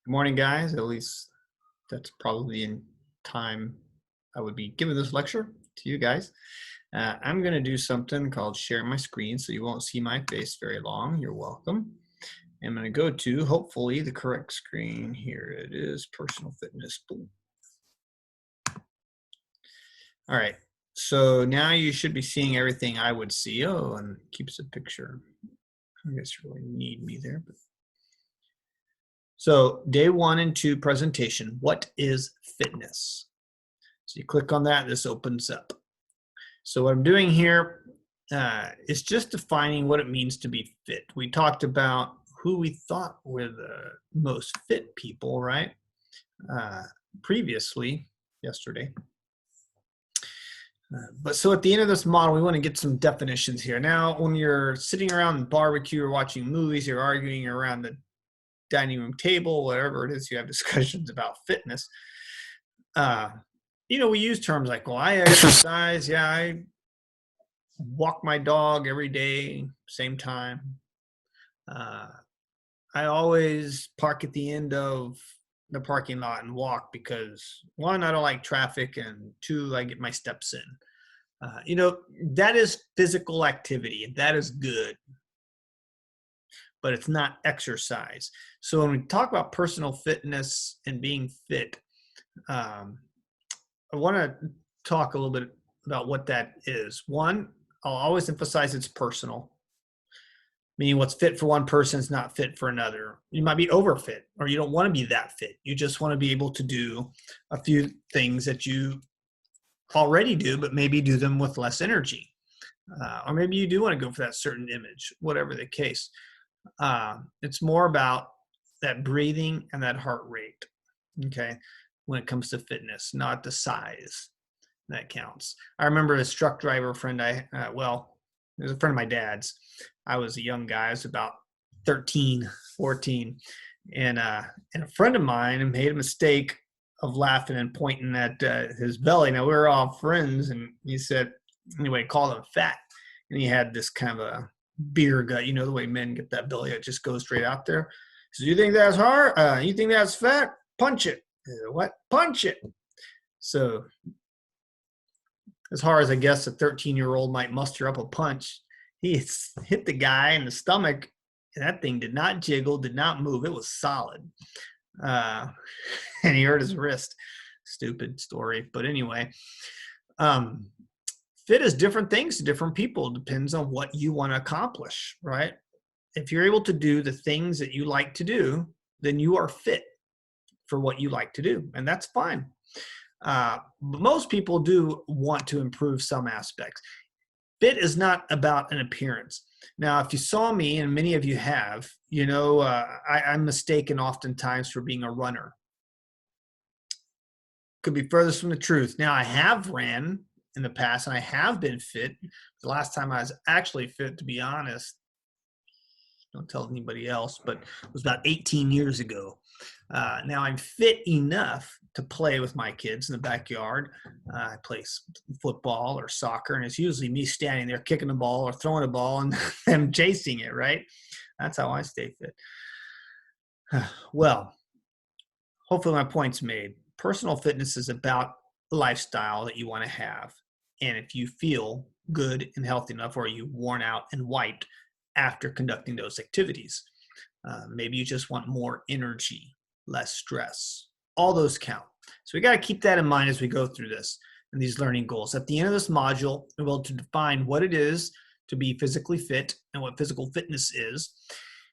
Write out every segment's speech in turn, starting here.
Good morning, guys. At least that's probably in time I would be giving this lecture to you guys. I'm going to do something called share my screen, so you won't see my face very long. You're welcome. I'm going to go to, hopefully, the correct screen. Here it is, personal fitness. Boom. All right. So now you should be seeing everything I would see. Oh, and keeps a picture. I guess you really need me there. But so day 1 and 2 presentation, what is fitness? So you click on that, this opens up. So what I'm doing here is just defining what it means to be fit. We talked about who we thought were the most fit people, right? Previously, yesterday. But so at the end of this model, we want to get some definitions here. Now, when you're sitting around the barbecue or watching movies, you're arguing around the dining room table, whatever it is, you have discussions about fitness. We use terms like, well, I exercise. Yeah, I walk my dog every day, same time. I always park at the end of the parking lot and walk because, 1, I don't like traffic, and 2, I get my steps in. That is physical activity, and that is good, but it's not exercise. So when we talk about personal fitness and being fit, I want to talk a little bit about what that is. 1, I'll always emphasize it's personal, meaning what's fit for one person is not fit for another. You might be overfit, or you don't want to be that fit. You just want to be able to do a few things that you already do, but maybe do them with less energy. Or maybe you do want to go for that certain image, whatever the case. It's more about that breathing and that heart rate, okay, when it comes to fitness, not the size that counts. I remember a truck driver friend it was a friend of my dad's. I was a young guy. I was about 13, 14. And a friend of mine made a mistake of laughing and pointing at his belly. Now, we were all friends, and he said, anyway, called him fat. And he had this kind of a beer gut. The way men get that belly, it just goes straight out there. So you think that's hard? You think that's fat? Punch it. What? Punch it. So as hard as I guess a 13-year-old might muster up a punch, he hit the guy in the stomach, and that thing did not jiggle, did not move. It was solid. And he hurt his wrist. Stupid story. But anyway, fit is different things to different people. It depends on what you want to accomplish, right? If you're able to do the things that you like to do, then you are fit for what you like to do, and that's fine. But most people do want to improve some aspects. Fit is not about an appearance. Now, if you saw me, and many of you have, I'm mistaken oftentimes for being a runner. Could be furthest from the truth. Now, I have ran in the past, and I have been fit. The last time I was actually fit, to be honest, don't tell anybody else, but it was about 18 years ago. Now I'm fit enough to play with my kids in the backyard. I play football or soccer, and it's usually me standing there kicking the ball or throwing a ball and them chasing it, right? That's how I stay fit. Well, hopefully my point's made. Personal fitness is about the lifestyle that you want to have. And if you feel good and healthy enough, or you worn out and wiped after conducting those activities, maybe you just want more energy, less stress. All those count. So we got to keep that in mind as we go through this and these learning goals. At the end of this module, we're able to define what it is to be physically fit and what physical fitness is,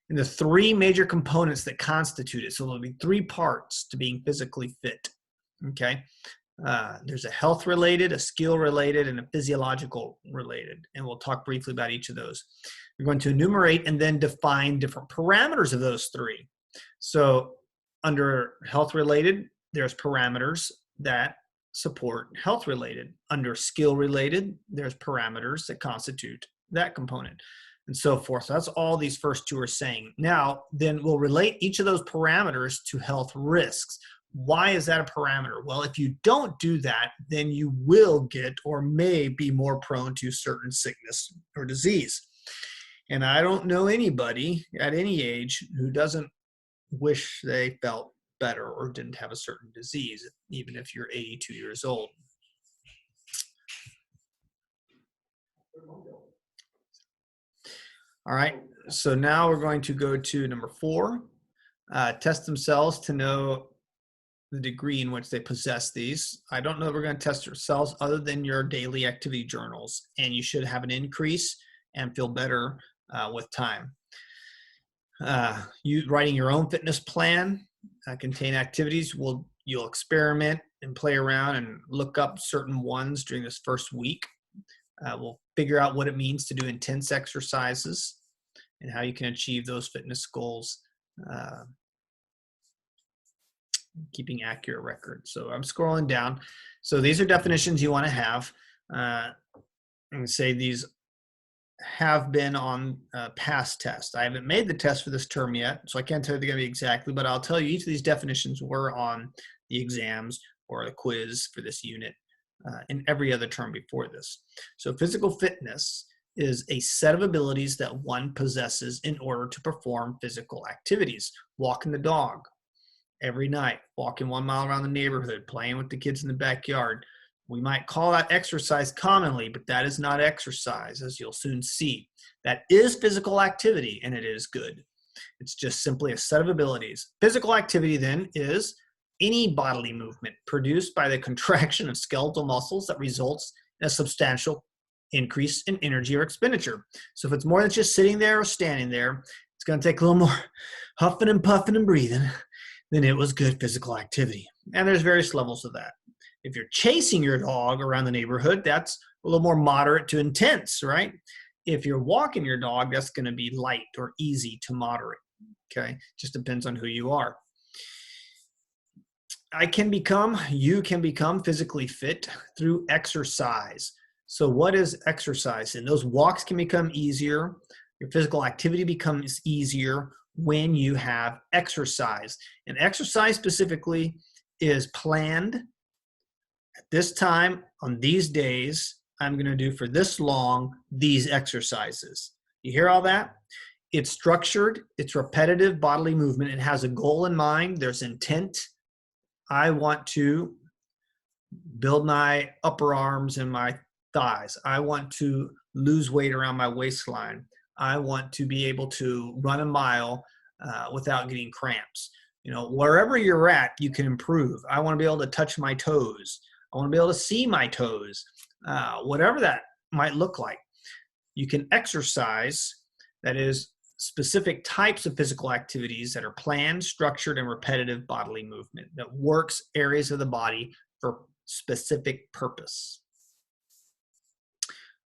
and the 3 major components that constitute it. So there'll be 3 parts to being physically fit. Okay. There's a health related, a skill related, and a physiological related. And we'll talk briefly about each of those. We're going to enumerate and then define different parameters of those 3. So under health related, there's parameters that support health related. Under skill related, there's parameters that constitute that component, and so forth. So that's all these first 2 are saying. Now, then we'll relate each of those parameters to health risks. Why is that a parameter? Well, if you don't do that, then you will get or may be more prone to certain sickness or disease. And I don't know anybody at any age who doesn't wish they felt better or didn't have a certain disease, even if you're 82 years old. All right, so now we're going to go to number 4, test themselves to know the degree in which they possess these. I don't know if we're going to test yourselves other than your daily activity journals, and you should have an increase and feel better with time. You writing your own fitness plan contain activities. You'll experiment and play around and look up certain ones during this first week. We'll figure out what it means to do intense exercises and how you can achieve those fitness goals, keeping accurate records. So I'm scrolling down. So these are definitions you want to have. And say these have been on past tests. I haven't made the test for this term yet, so I can't tell you they're going to be exactly, but I'll tell you each of these definitions were on the exams or the quiz for this unit and every other term before this. So physical fitness is a set of abilities that one possesses in order to perform physical activities. Walking the dog every night, walking 1 mile around the neighborhood, playing with the kids in the backyard. We might call that exercise commonly, but that is not exercise, as you'll soon see. That is physical activity, and it is good. It's just simply a set of abilities. Physical activity, then, is any bodily movement produced by the contraction of skeletal muscles that results in a substantial increase in energy or expenditure. So if it's more than just sitting there or standing there, it's going to take a little more huffing and puffing and breathing, then it was good physical activity. And there's various levels of that. If you're chasing your dog around the neighborhood, that's a little more moderate to intense, right? If you're walking your dog, that's going to be light or easy to moderate, okay? Just depends on who you are. You can become physically fit through exercise. So what is exercise? And those walks can become easier. Your physical activity becomes easier when you have exercise. And exercise specifically is planned. At this time, on these days, I'm going to do for this long, these exercises. You hear all that? It's structured, it's repetitive bodily movement. It has a goal in mind. There's intent. I want to build my upper arms and my thighs. I want to lose weight around my waistline. I want to be able to run a mile without getting cramps. You know, wherever you're at, you can improve. I want to be able to touch my toes. I want to be able to see my toes, whatever that might look like. You can exercise, that is, specific types of physical activities that are planned, structured, and repetitive bodily movement that works areas of the body for specific purpose.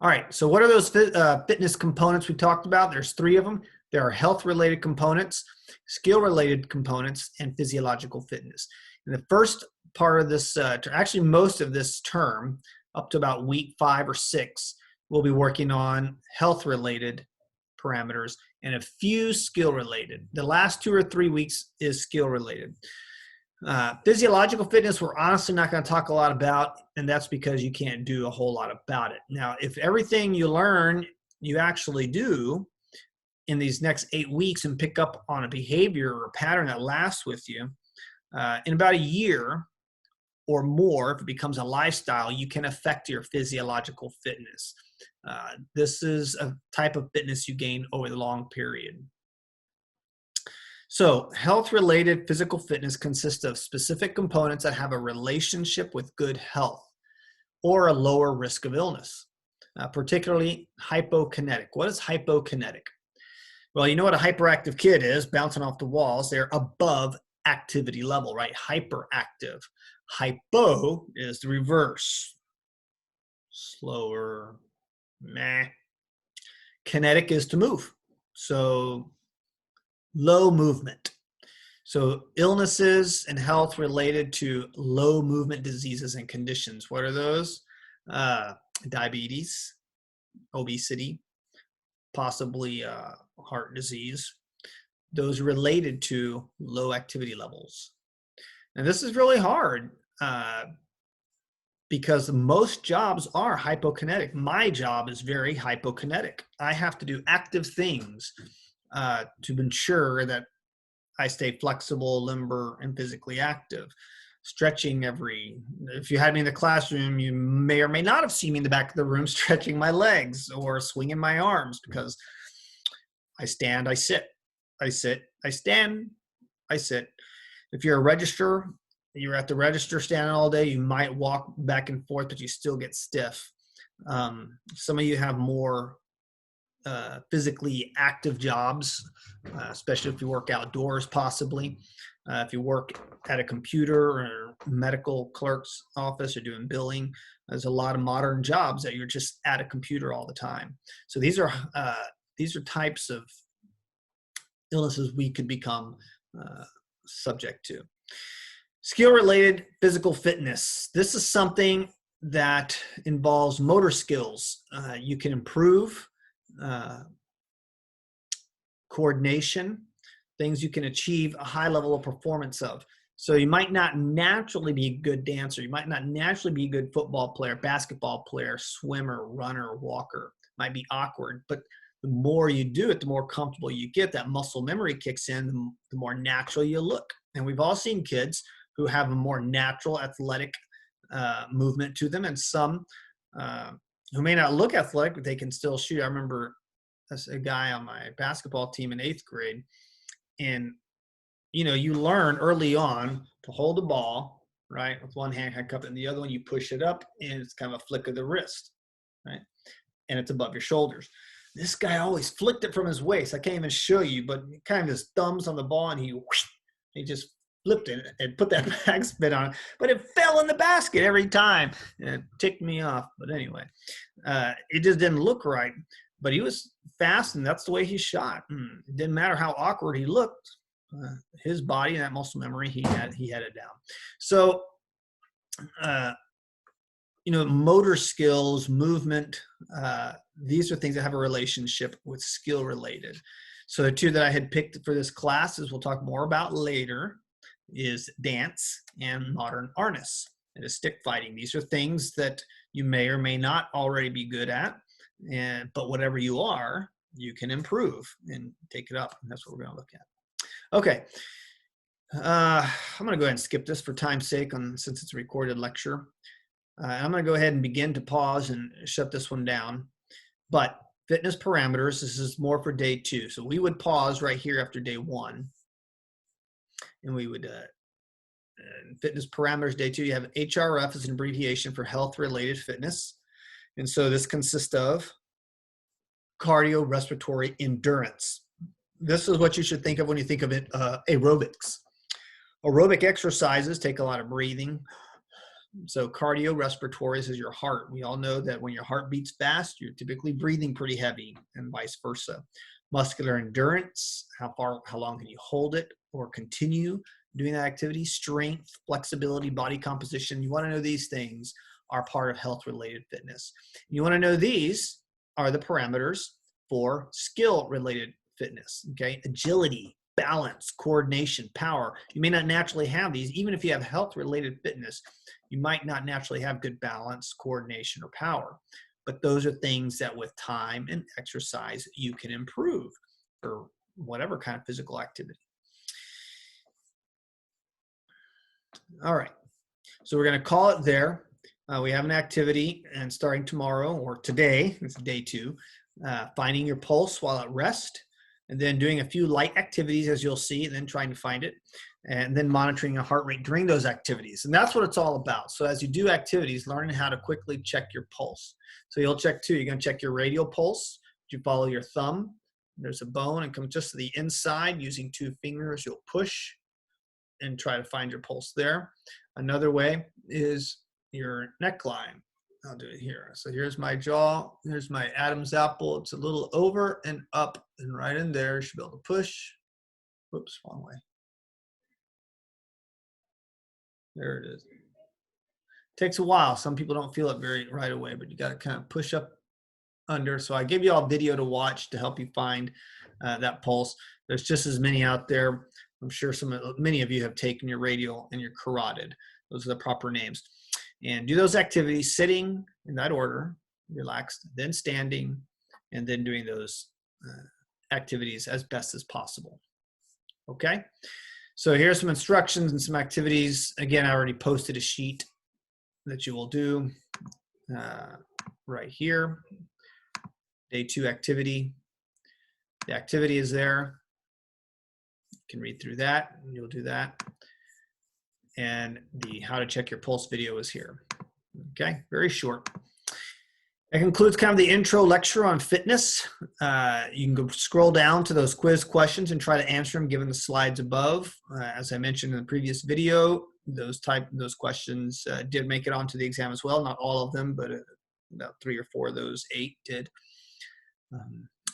All right, so what are those fitness components we talked about? There's 3 of them. There are health-related components, skill-related components, and physiological fitness. In the first part of this, actually most of this term, up to about week 5 or 6, we'll be working on health-related parameters and a few skill-related. The last 2 or 3 weeks is skill-related. Physiological fitness, we're honestly not going to talk a lot about, and that's because you can't do a whole lot about it. Now, if everything you learn, you actually do in these next 8 weeks and pick up on a behavior or a pattern that lasts with you, in about a year or more, if it becomes a lifestyle, you can affect your physiological fitness. This is a type of fitness you gain over the long period. So health-related physical fitness consists of specific components that have a relationship with good health or a lower risk of illness, particularly hypokinetic. What is hypokinetic? Well, you know what a hyperactive kid is, bouncing off the walls. They're above activity level, right? Hyperactive. Hypo is the reverse. Slower, meh. Kinetic is to move. So low movement. So illnesses and health related to low movement diseases and conditions. What are those? Diabetes, obesity, possibly heart disease. Those related to low activity levels. And this is really hard because most jobs are hypokinetic. My job is very hypokinetic. I have to do active things to ensure that I stay flexible, limber, and physically active. Stretching if you had me in the classroom, you may or may not have seen me in the back of the room stretching my legs or swinging my arms, because I stand, I sit, I sit, I stand, I sit. If you're a registrar, you're at the register standing all day, you might walk back and forth, but you still get stiff. Some of you have more physically active jobs, especially if you work outdoors, possibly. If you work at a computer or medical clerk's office or doing billing, there's a lot of modern jobs that you're just at a computer all the time. So these are types of illnesses we could become subject to. Skill-related physical fitness. This is something that involves motor skills. You can improve coordination, things you can achieve a high level of performance of. So you might not naturally be a good dancer. You might not naturally be a good football player, basketball player, swimmer, runner, walker. It might be awkward, but the more you do it, the more comfortable you get. That muscle memory kicks in, the more natural you look. And we've all seen kids who have a more natural athletic movement to them, and some who may not look athletic, but they can still shoot. I remember a guy on my basketball team in 8th grade, and you learn early on to hold the ball, right, with one hand cup, and the other one you push it up, and it's kind of a flick of the wrist, right, and it's above your shoulders. This guy always flicked it from his waist. I can't even show you, but kind of his thumbs on the ball, and he just flipped it and put that backspin on it, but it fell in the basket every time, and it ticked me off. But anyway, it just didn't look right, but he was fast, and that's the way he shot. It didn't matter how awkward he looked. His body and that muscle memory, he had it down. So, motor skills, movement, these are things that have a relationship with skill related. So the two that I had picked for this class, as we'll talk more about later, is dance and modern arnis. It is stick fighting. These are things that you may or may not already be good at, but whatever you are, you can improve and take it up. And that's what we're going to look at. Okay. I'm going to go ahead and skip this for time's sake, since it's a recorded lecture. I'm going to go ahead and begin to pause and shut this one down. But fitness parameters, this is more for day 2. So we would pause right here after day 1. And we would, fitness parameters, day 2, you have HRF as an abbreviation for health-related fitness. And so this consists of cardiorespiratory endurance. This is what you should think of when you think of it, aerobics. Aerobic exercises take a lot of breathing. So cardiorespiratory is your heart. We all know that when your heart beats fast, you're typically breathing pretty heavy, and vice versa. Muscular endurance, how long can you hold it or continue doing that activity? Strength, flexibility, body composition. You want to know these things are part of health-related fitness. You want to know these are the parameters for skill-related fitness, okay? Agility, balance, coordination, power. You may not naturally have these. Even if you have health-related fitness, you might not naturally have good balance, coordination, or power. But those are things that with time and exercise, you can improve for whatever kind of physical activity. All right, so we're going to call it there. We have an activity, and starting tomorrow or today, it's day 2, finding your pulse while at rest, and then doing a few light activities, as you'll see, and then trying to find it, and then monitoring your heart rate during those activities. And that's what it's all about. So as you do activities, learning how to quickly check your pulse. So you'll check 2. You're going to check your radial pulse. You follow your thumb. There's a bone, and come just to the inside using 2 fingers. You'll push and try to find your pulse there. Another way is your neckline. I'll do it here. So here's my jaw. Here's my Adam's apple. It's a little over and up, and right in there, you should be able to push. Whoops, wrong way. There it is. Takes a while. Some people don't feel it right away, but you got to kind of push up under. So I give you all video to watch to help you find that pulse. There's just as many out there. I'm sure many of you have taken your radial and your carotid. Those are the proper names. And do those activities sitting in that order, relaxed, then standing, and then doing those activities as best as possible. Okay, so here's some instructions and some activities. Again, I already posted a sheet that you will do right here. Day 2 activity. The activity is there. You can read through that, and you'll do that. And the how to check your pulse video is here. Okay, very short. That concludes kind of the intro lecture on fitness. You can go scroll down to those quiz questions and try to answer them given the slides above. As I mentioned in the previous video, those questions did make it onto the exam as well. Not all of them, but about 3 or 4 of those 8 did.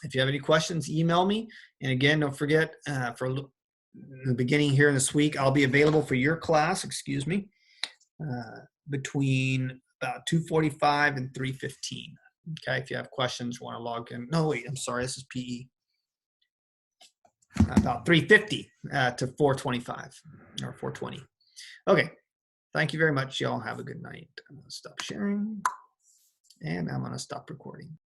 If you have any questions, email me. And again, don't forget, for the beginning here in this week, I'll be available for your class, between about 2:45 and 3:15. Okay, if you have questions, want to log in. No, wait, I'm sorry, this is PE. About 3:50 to 4:25 or 4:20. Okay, thank you very much. Y'all have a good night. I'm going to stop sharing, and I'm going to stop recording.